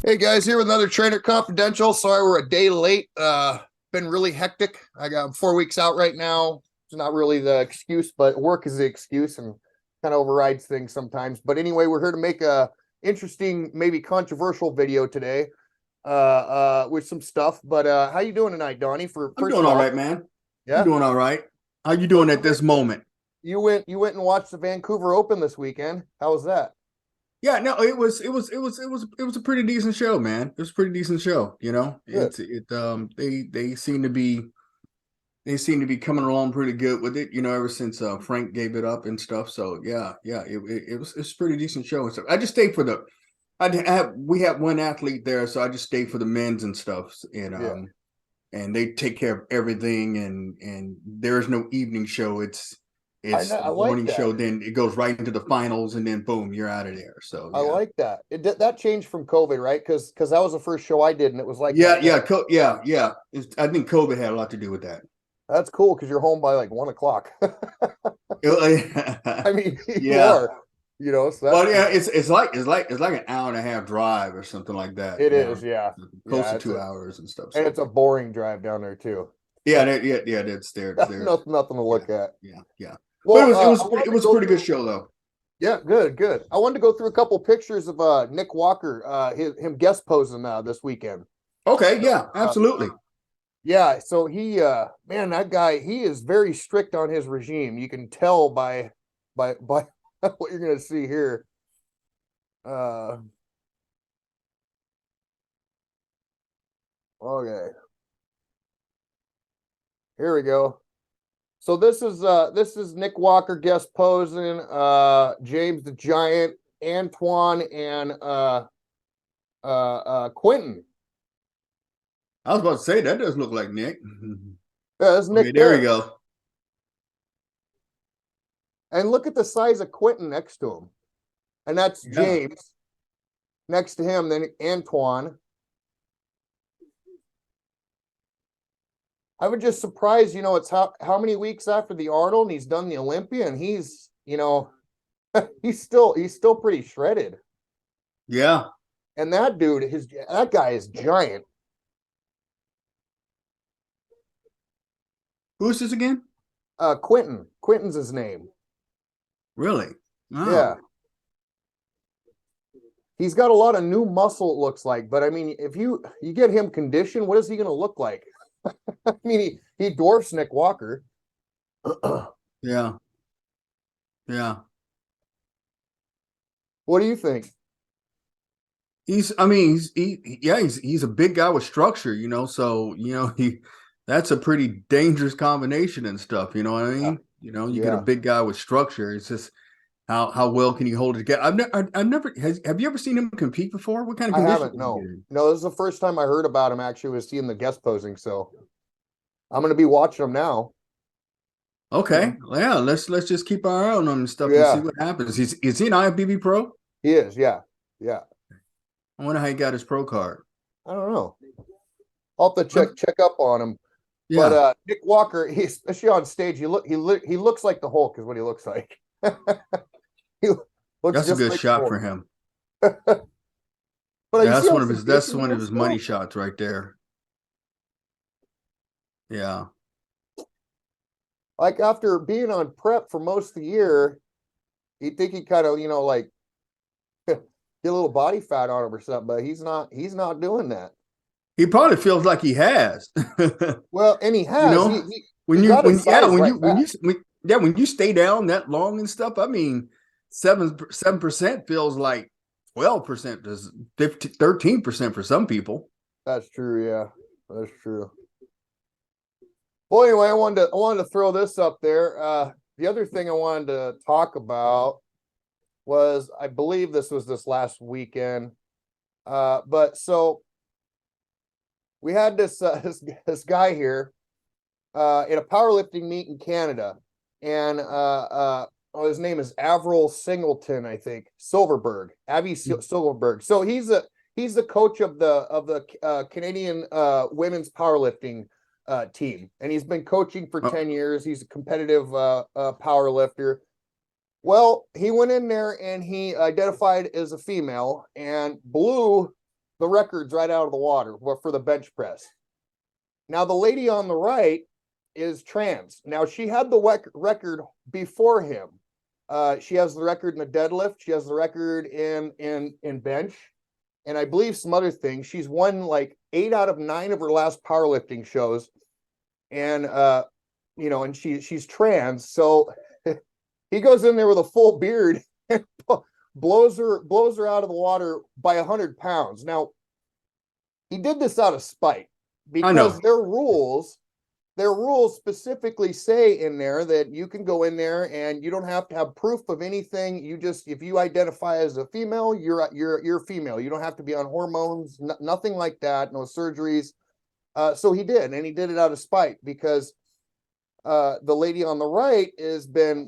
Hey guys, here with another Trainer Confidential. Sorry we're a day late. Been really hectic. I got 4 weeks out right now. It's not really the excuse, but work is the excuse and kind of overrides things sometimes. But anyway, we're here to make a interesting, maybe controversial video today, with some stuff. But how you doing tonight, Donnie? For I'm first doing of all all, right, man. I'm yeah. doing all right. How you So doing at this moment? you went and watched the Vancouver Open this weekend. How was that? Yeah, no, it was a pretty decent show, man. It was a pretty decent show, you know. Good. They seem to be coming along pretty good with it, you know, ever since Frank gave it up and stuff. So yeah, it was a pretty decent show and stuff. I just stayed for the we had one athlete there, so I just stayed for the men's and stuff. And Yeah. and they take care of everything, and there is no evening show. I It's know. the I like morning that. show, then it goes right into the finals, and then boom, you're out of there. So I like that. That changed from COVID, right? Because that was the first show I did, and it was like that then. yeah. I think COVID had a lot to do with that. That's cool because you're home by like 1 o'clock. I mean, you Yeah. are, so that's Well, yeah, cool. it's like an hour and a half drive or something like that. It Yeah, is, yeah, close yeah. to 2 hours and stuff. And So it's a boring drive down there too. yeah. That's there. Nothing to Yeah, look at. yeah. But Well, it was I it wanted to was a go pretty good through. show though. Yeah, good, good. I wanted to go through a couple pictures of Nick Walker, him guest posing this weekend. Okay, yeah, Uh, absolutely. yeah, so he man, that guy, he is very strict on his regime. You can tell by what you're gonna see here. Uh okay, here we go. So this is Nick Walker guest posing, James the Giant, Antoine, and Quentin. I was about to say that does look like Nick. Yeah, that's Okay, Nick there we there. go. And look at the size of Quentin next to him. And that's Yeah. James. Next to him, then Antoine. I was just surprised, it's how many weeks after the Arnold and he's done the Olympia and he's, he's still pretty shredded. Yeah. And that dude, that guy is giant. Who's this again? Quentin. Quentin's his name. Really? Yeah. Oh. He's got a lot of new muscle, it looks like. But I mean, if you get him conditioned, what is he gonna look like? I mean, he dwarfs Nick Walker. Yeah. Yeah. What do you think? I mean, he's a big guy with structure, you know, so that's a pretty dangerous combination and stuff, you know what I Yeah. mean? You know, you get a Yeah. big guy with structure. It's just how well can he hold it together? I've never have you ever seen him compete before? What kind of I condition haven't, does he get no. in? No, this is the first time I heard about him actually was seeing the guest posing. So I'm gonna be watching him now. You know? Okay, well, yeah, let's just keep our eye on him and stuff and see Yeah, what happens. Is he an IFBB pro? he is. Yeah. Yeah. I wonder how he got his pro card. I don't know. I'll have to check up on him. But Yeah, Nick Walker, he especially on stage, he looks like the Hulk is what he looks like. He looks that's a just good like the shot for Hulk. him. But Yeah, you see that's how one of his that's conditioned he one of is his money still? shots right there. Yeah. Like after being on prep for most of the year, you'd think he kind of, like get a little body fat on him or something, but he's not doing that. He probably feels like he has. Well, and he You has. He know, he, when he you got his when yeah size right back. when you stay down that long and stuff. I mean, 7% feels like 12% does 13% for some people. That's true, yeah. That's true. Well, anyway, I wanted to throw this up there. The other thing I wanted to talk about was I believe this last weekend. But so we had this this guy here in a powerlifting meet in Canada, and his name is Avril Singleton, I think Silverberg, Silverberg. So he's the coach of the Canadian women's powerlifting team, and he's been coaching for Oh, 10 years. He's a competitive power lifter. Well, he went in there and he identified as a female and blew the records right out of the water for the bench press. Now, the lady on the right is trans. Now, she had the record before him. She has the record in the deadlift. She has the record in bench, and I believe some other things. She's won like 8 out of 9 of her last powerlifting shows, and and she's trans. So he goes in there with a full beard and blows her out of the water by 100 pounds. Now, he did this out of spite because their rules specifically say in there that you can go in there and you don't have to have proof of anything. You just, if you identify as a female, you're female. You don't have to be on hormones, nothing like that, no surgeries. So he did, and he did it out of spite because the lady on the right has been,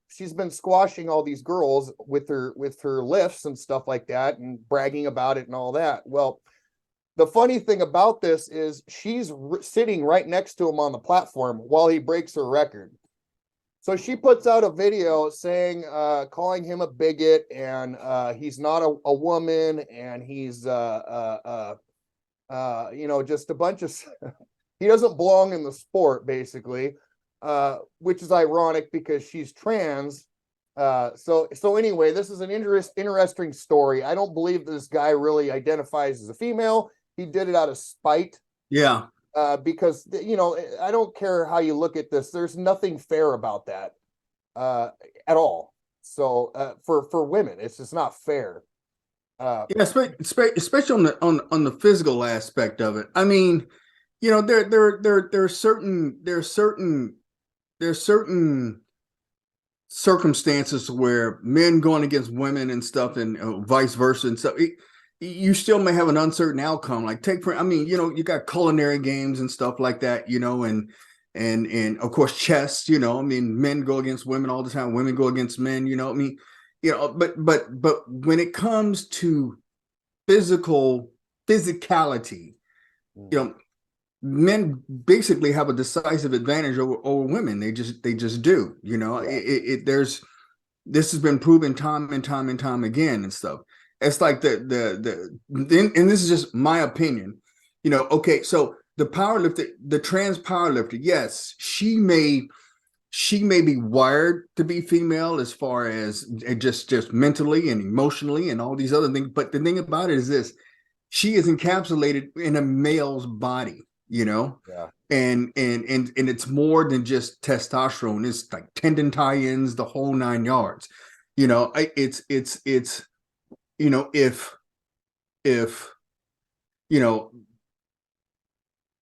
she's been squashing all these girls with her lifts and stuff like that and bragging about it and all that. Well, the funny thing about this is she's sitting right next to him on the platform while he breaks her record. So she puts out a video saying, calling him a bigot, and he's not a woman, and he's, just a bunch of, he doesn't belong in the sport, basically, which is ironic because she's trans. So anyway, this is an interesting story. I don't believe this guy really identifies as a female. He did it out of spite. Yeah. Because, I don't care how you look at this. There's nothing fair about that at all. So for women, it's just not fair. Yeah, especially on the physical aspect of it. I mean, there are certain circumstances where men going against women and stuff, and vice versa and stuff. You still may have an uncertain outcome. Like you got culinary games and stuff like that, and of course chess. Men go against women all the time. Women go against men. But when it comes to physicality, men basically have a decisive advantage over women. They just do. This has been proven time and time again and stuff. It's like and this is just my opinion. Okay, so the powerlifter, the trans powerlifter, yes, she may be wired to be female as far as just mentally and emotionally and all these other things. But the thing about it is this: she is encapsulated in a male's body, Yeah. And it's more than just testosterone. It's like tendon tie-ins, the whole 9 yards. It's if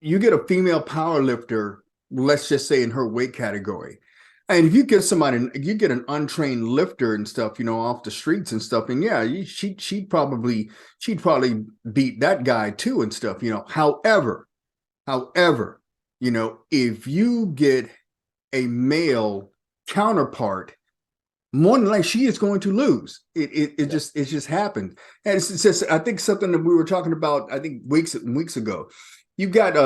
you get a female power lifter, let's just say in her weight category, and if you get you get an untrained lifter and stuff, off the streets and stuff, and yeah, she'd probably beat that guy too and stuff, However, if you get a male counterpart, more than likely she is going to lose. It just happened. And it's just, I think, something that we were talking about, I think weeks ago. You had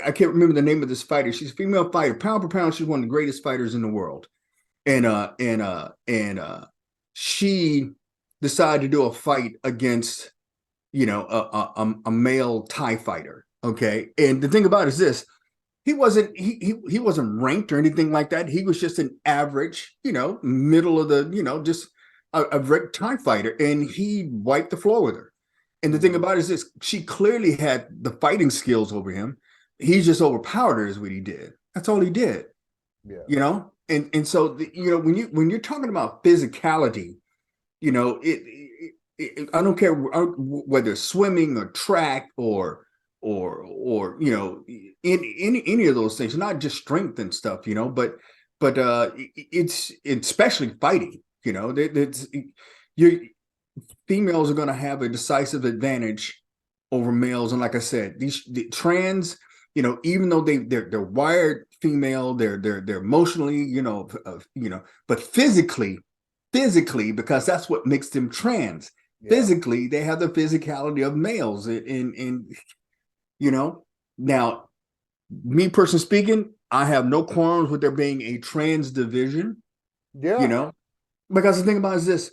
I can't remember the name of this fighter. She's a female fighter, pound for pound. She's one of the greatest fighters in the world. And she decided to do a fight against, a male Thai fighter. Okay. And the thing about it is this: he wasn't ranked or anything like that. He was just an average, middle of the, just a Thai fighter, and he wiped the floor with her. And the thing about it is this: she clearly had the fighting skills over him. He just overpowered her is what he did. That's all he did. Yeah. And so when you're talking about physicality, I don't care whether it's swimming or track or any of those things, not just strength and stuff, but it's especially fighting. Females are going to have a decisive advantage over males, and like I said, the trans, even though they're wired female, they're emotionally, but physically, because that's what makes them trans. Yeah. Physically, they have the physicality of males, and now, me personally speaking, I have no qualms with there being a trans division. Yeah. Because the thing about it is this: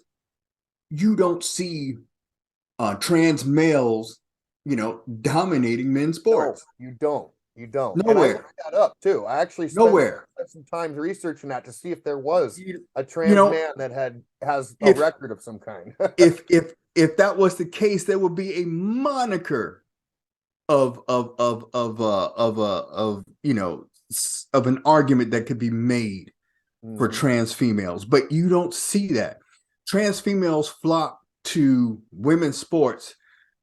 you don't see trans males, dominating men's No, sports. you don't. You don't. And I Nowhere, looked that up too. I actually nowhere. spent some time researching that to see if there was You, a you trans know, man that has a if record of some kind. if that was the case, there would be a moniker of an argument that could be made for Mhm. trans females, but you don't see that. Trans females flock to women's sports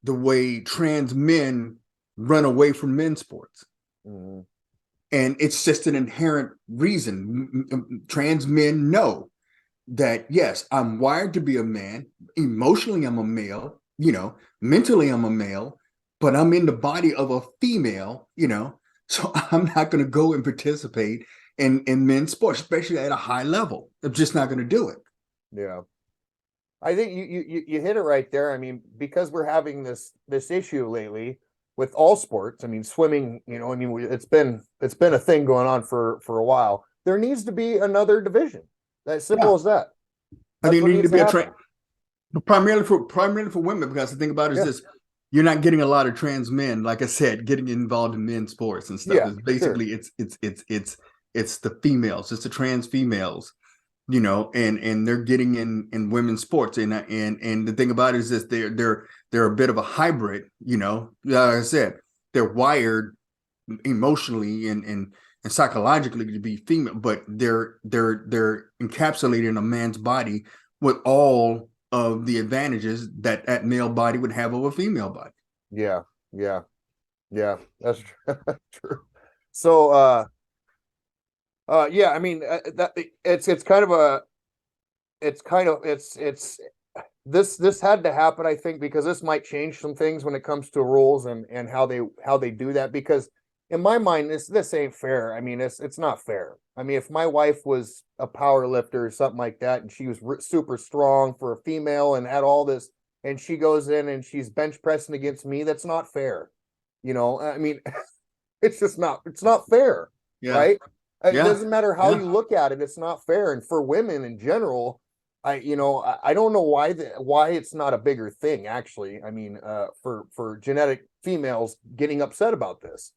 the way trans men run away from men's sports. Mhm. And it's just an inherent reason. Trans men know that, yes, I'm wired to be a man. Emotionally, I'm a male, mentally, I'm a male, but I'm in the body of a female. So I'm not going to go and participate in men's sports, especially at a high level. I'm just not going to do it. Yeah. I think you hit it right there. I mean, because we're having this issue lately with all sports. I mean, swimming. I mean, it's been a thing going on for a while. There needs to be another division. As simple Yeah. as that. I That's didn't what need to needs to be a train, happen. primarily for women, because the thing about it is Yeah. this: you're not getting a lot of trans men, like I said, getting involved in men's sports and stuff. Yeah. It's Sure. basically it's the females, it's the trans females, and they're getting in women's sports, and the thing about it is this: they're a bit of a hybrid, like I said, they're wired emotionally and psychologically to be female, but they're encapsulated in a man's body with all of the advantages that male body would have over female body. Yeah. Yeah. Yeah. That's true. True. So, yeah. I mean, that it's kind of a it's kind of it's this had to happen, I think, because this might change some things when it comes to rules and how they do that. Because in my mind, this ain't fair. I mean, it's not fair. I mean, if my wife was a power lifter or something like that, and she was super strong for a female and had all this, and she goes in and she's bench pressing against me, that's not fair. I mean, it's not fair, Yeah, right? It yeah, doesn't matter how yeah. you look at it, it's not fair. And for women in general, I don't know why it's not a bigger thing, actually. I mean, for genetic females getting upset about this,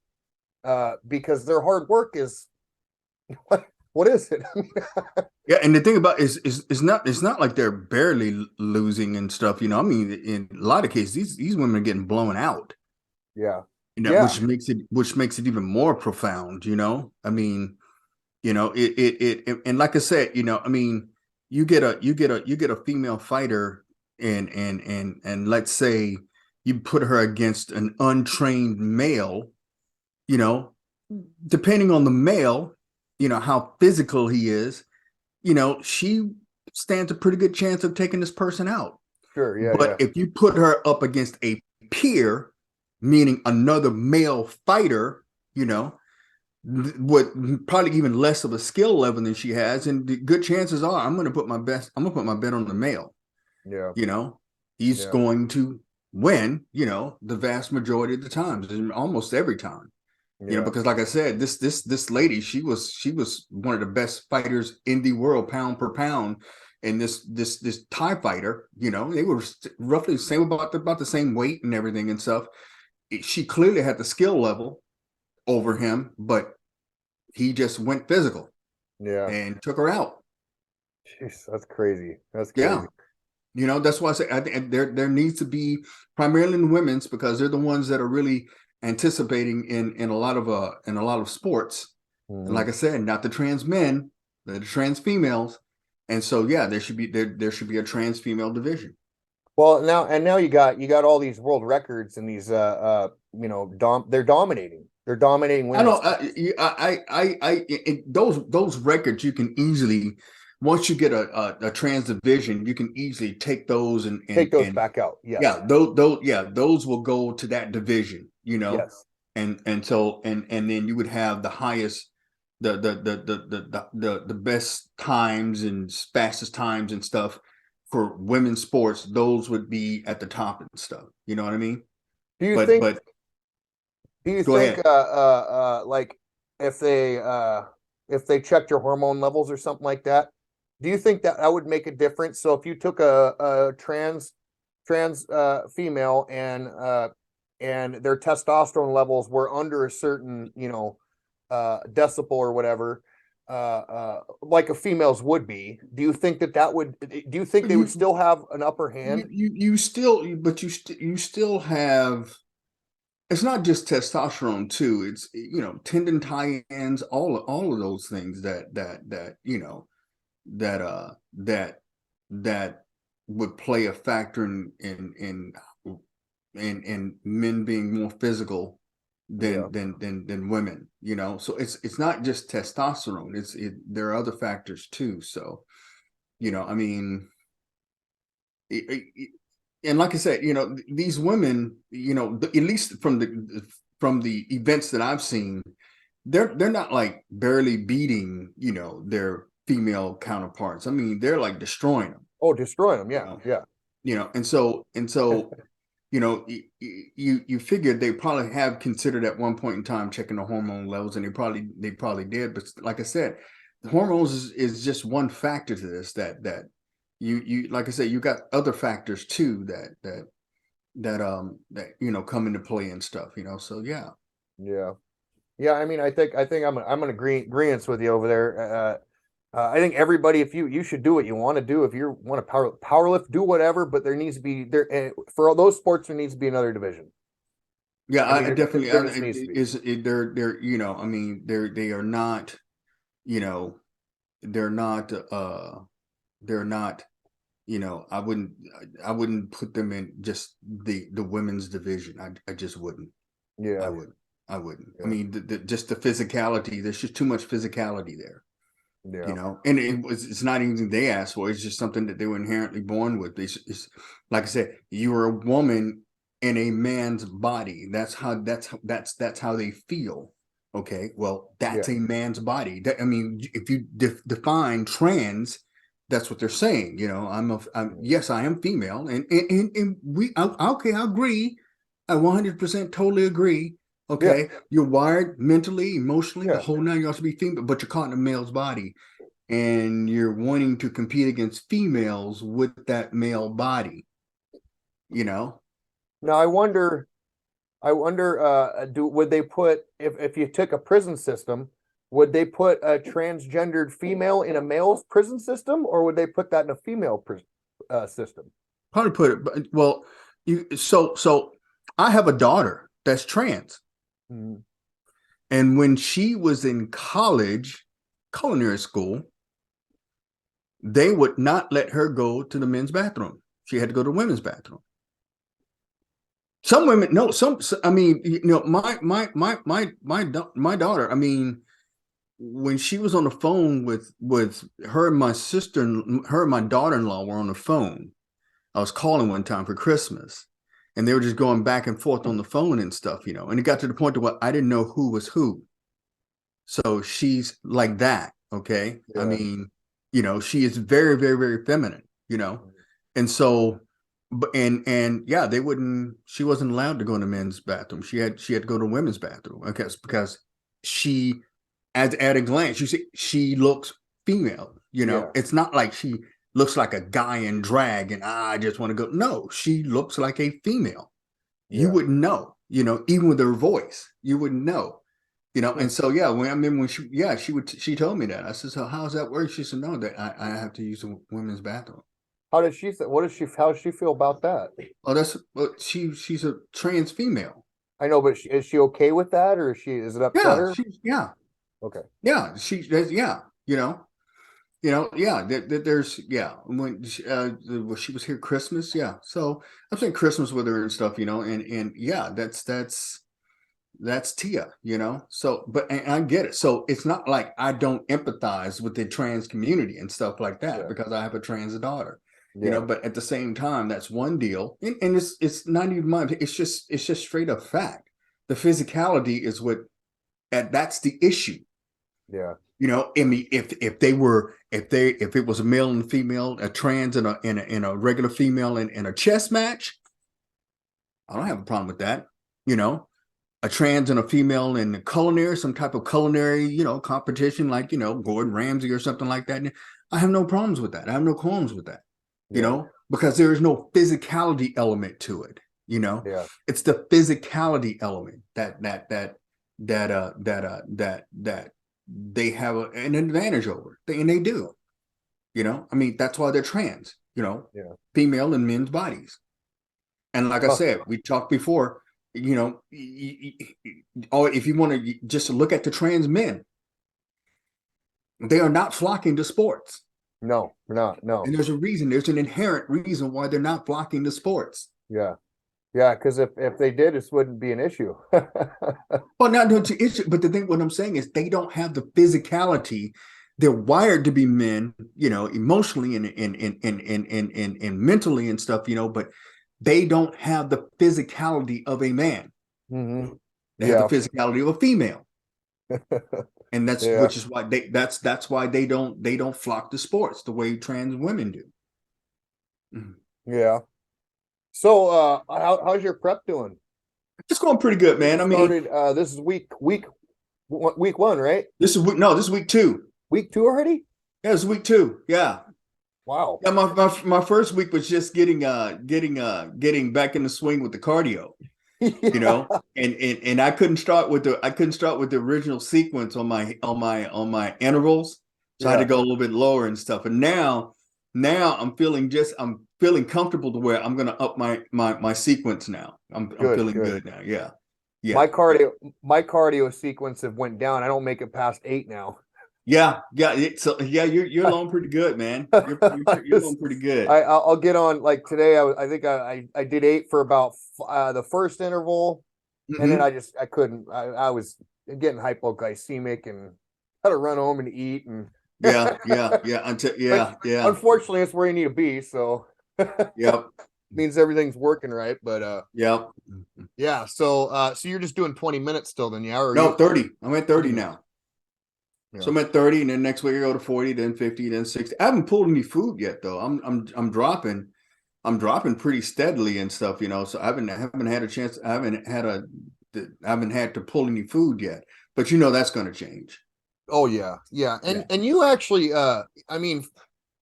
because their hard work is what is it? Yeah, and the thing about is it's not like they're barely losing and stuff. I mean, in a lot of cases, these women are getting blown out. Yeah, Which yeah, makes it even more profound. I mean, it and like I said, I mean, you get a female fighter, and let's say you put her against an untrained male, you know depending on the male, how physical he is, she stands a pretty good chance of taking this person out. sure, yeah, But yeah, if you put her up against a peer, meaning another male fighter, you know with probably even less of a skill level than she has, and the good chances are I'm gonna put my bet on the male. yeah, you know he's yeah, going to win, the vast majority of the times, almost every time. yeah, Because like I said, this lady, she was one of the best fighters in the world, pound per pound. And this Thai fighter, they were roughly the same, about the same weight and everything and stuff. She clearly had the skill level over him, but he just went physical yeah. and took her out. Jeez, that's crazy. That's Yeah. crazy. That's why I say I think there needs to be, primarily in women's, because they're the ones that are really anticipating in a lot of sports. And Mhm. like I said, not the trans men, the trans females. And so yeah, there should be a trans female division. Well, now you got all these world records and these they're dominating. They're dominating I women's don't sports. those records you can easily, once you get a trans division, you can easily take those and Take and those and back out. Yes. yeah, those will go to that division, Yes. and then you would have the highest, the best times and fastest times and stuff for women's sports. Those would be at the top and stuff. You know what I mean? Do you But think but do you go think ahead. like if they uh if they checked your hormone levels or something like that, do you think that would make a difference? So if you took a trans female and their testosterone levels were under a certain, decibel or whatever, like a female's would be, do you think do you think they would still have an upper hand? You still, but you still have. It's not just testosterone too. It's tendon tie-ins, all of those things that would play a factor in men being more physical than women. So it's not just testosterone. There are other factors too. So I mean, and like I said, these women, at least from the events that I've seen, they're not like barely beating, their female counterparts. I mean, they're like destroying them. Oh, destroying them. Yeah. Yeah. And so, you figured they probably have considered at one point in time checking the hormone levels, and they probably did. But like I said, the hormones is just one factor to this that you like I said, you got other factors too that come into play and stuff, so yeah. I mean, I think I'm in agreement with you over there. I think everybody, if you should do what you want to do. If you want to power lift, do whatever, but there needs to be for all those sports, there needs to be another division. Yeah, I mean, I definitely they're I mean, they are not, they're not I wouldn't put them in just the women's division. I just wouldn't. Yeah, I wouldn't. Yeah. I mean, just the physicality. There's just too much physicality there. Yeah. And it's not even they asked for. It's just something that they were inherently born with. It's like I said, you are a woman in a man's body. That's how they feel. Okay, well, that's a man's body. I mean, if you define trans, that's what they're saying. Yes, I am female, and okay, I agree. I 100% totally agree. Okay, you're wired mentally, emotionally, the whole nine yards to be female, but you're caught in a male's body, and you're wanting to compete against females with that male body. Now I wonder, would they put, if you took a prison system, would they put a transgendered female in a male's prison system, or would they put that in a female system? Probably put it, well, so I have a daughter that's trans. Mm-hmm. And when she was in college, culinary school, they would not let her go to the men's bathroom. She had to go to the women's bathroom. Some women, no, I mean, my daughter, I mean, when she was on the phone with her and my sister, her and my daughter-in-law were on the phone. I was calling one time for Christmas, and they were just going back and forth on the phone and stuff, and it got to the point where I didn't know who was who. So she's like that. Okay. Yeah. I mean, she is very, very, very feminine, and so, and yeah, she wasn't allowed to go in the men's bathroom. She had to go to the women's bathroom. Okay. Because she, at a glance, you see, she looks female, It's not like she looks like a guy in drag and I just want to go. No, she looks like a female. You wouldn't know, even with her voice, you wouldn't know, And so, yeah, when she told me that. I said, so how does that work? She said, no, that I have to use a women's bathroom. How does she feel about that? Oh, she's a trans female. I know, but is she okay with that, or is it upset her? Yeah. Okay. Yeah, there's when she was here Christmas, so I'm saying Christmas with her and stuff, and yeah, that's Tia, so but and I get it. So it's not like I don't empathize with the trans community and stuff like that because I have a trans daughter, but at the same time, that's one deal, and it's not even mine. It's just straight up fact. The physicality is that's the issue. Yeah. I mean, if it was a male and a female, a trans and a regular female in a chess match, I don't have a problem with that. A trans and a female in some type of culinary, competition, like, Gordon Ramsay or something like that. I have no problems with that. I have no qualms with that. because there is no physicality element to it. You know, Yeah. it's the physicality element that they have an advantage over, and they do. You know, I mean, that's why they're trans. You know, Yeah. female and men's bodies. And like I Huh. said, we talked before. You know, or if you want to just look at the trans men, they are not flocking to sports. No, we're not. No. And there's a reason. There's an inherent reason why they're not flocking to sports. Yeah. Yeah. Because if they did, this wouldn't be an issue. Well, not to issue, but the thing, what I'm saying is, they don't have the physicality. They're wired to be men, you know, emotionally and mentally and stuff, you know, but they don't have the physicality of a man. Hmm. They have the Yeah. physicality of a female, and that's Yeah. which is why that's why they don't flock to sports the way trans women do. Mhm. Yeah. So, how's your prep doing? It's going pretty good, You man. I mean, started. This is week one, right? this is week two. Week two already? Yeah, it's week two. Yeah. Wow. Yeah, my first week was just getting back in the swing with the cardio, you Yeah. know, and I couldn't start with the original sequence on my intervals, so I had to Yeah. go a little bit lower and stuff. And now I'm feeling comfortable to where I'm gonna up my sequence now. I'm Good. feeling Good. good now. Yeah, My yeah. cardio sequence have went down. I don't make it past 8 now. Yeah. So yeah, you're along pretty good, man. You're along pretty good. I'll get on like today. I think I did 8 for about the first interval, and then Hmm. I couldn't. I was getting hypoglycemic and had to run home and eat, and Yeah. Until which yeah. unfortunately it's where you need to be. So Yep. means everything's working right. But Yep. yeah. So you're just doing 20 minutes still, then, yeah? Or are No, you? 30. I'm at 30 Mm, now. So yeah. I'm at 30, and then next week I go to 40, then 50, then 60. I haven't pulled any food yet though. I'm dropping pretty steadily and stuff, you know. So I haven't had a chance. I haven't had to pull any food yet. But you know that's going to change. Oh yeah, yeah. Yeah. And you actually, I mean,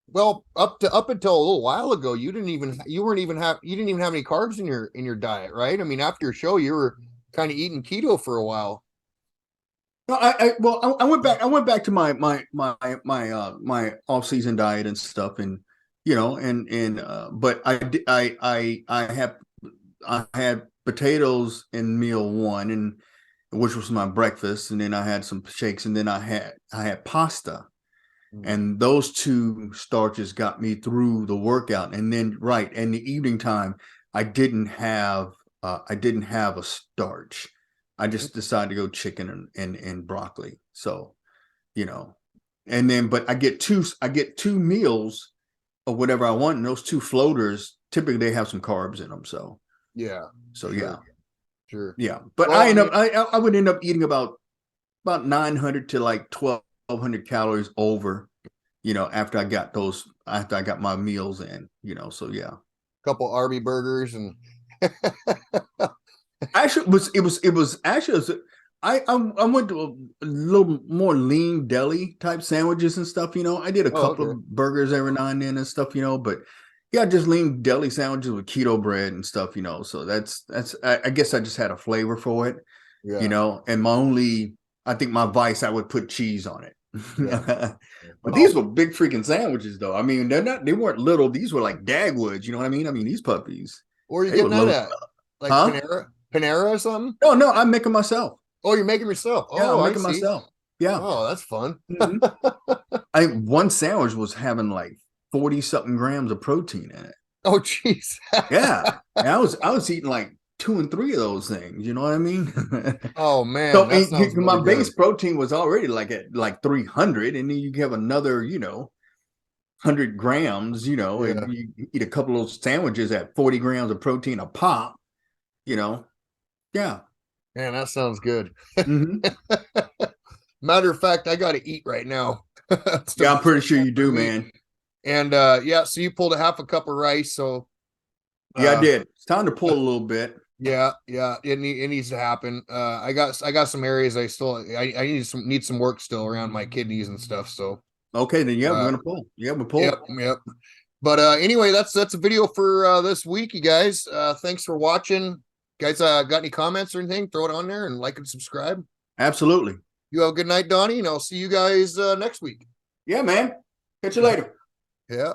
well, up until a little while ago, you didn't even have any carbs in your diet, right? I mean, after your show, you were kind of eating keto for a while. No, I went back to my off season diet and stuff, and you know, but I had potatoes in meal one, and which was my breakfast, and then I had some shakes, and then I had pasta, Mm. and those two starches got me through the workout, and then right in the evening time, I didn't have a starch. I just decided to go chicken and broccoli. So, you know, and then but I get two meals of whatever I want, and those two floaters typically they have some carbs in them. Yeah, So yeah, sure, sure. yeah. But Well, I mean, I would end up eating about 900 to like 1200 calories over, you know, after I got my meals in, you know. So yeah. a couple Arby burgers and Actually, it was actually I went to a little more lean deli type sandwiches and stuff. You know, I did a oh, couple okay, of burgers every now and then and stuff. You know, but yeah, just lean deli sandwiches with keto bread and stuff. You know, so that's I guess I just had a flavor for it. You yeah, know, and I think my vice, I would put cheese on it. yeah. But these Well, were big freaking sandwiches, though. I mean, they weren't little. These were like Dagwoods. You know what I mean? I mean, these puppies, where are you they were getting that low, at? Like huh? Panera or something? No, I'm making myself. Oh, you're making yourself. Yeah, Oh, I'm I making see. myself. Yeah. Oh, that's fun. Mhm. One sandwich was having like 40 something grams of protein in it. Oh, jeez. Yeah. And I was eating like two and three of those things. You know what I mean? Oh man, So that sounds my really base good. protein was already like at like 300, and then you have another, 100 grams, and Yeah, you eat a couple of those sandwiches at 40 grams of protein a pop, you know. Yeah. man, that sounds good. Hmm. Matter of fact, I got to eat right now. Yeah, Start I'm pretty sure you do, meat. man. And yeah, so you pulled a half a cup of rice. So Yeah, I uh did. It's time to pull a little bit. yeah, it needs to happen. I got some areas I need some work still around my kidneys and stuff. So Okay, then yeah, we're uh gonna pull. Yeah, we yep, pull. yep. But anyway, that's a video for this week, you guys. Thanks for watching. Guys, got any comments or anything? Throw it on there and like and subscribe. Absolutely. You have a good night, Donnie, and I'll see you guys next week. Yeah, man. Catch you later. Yeah.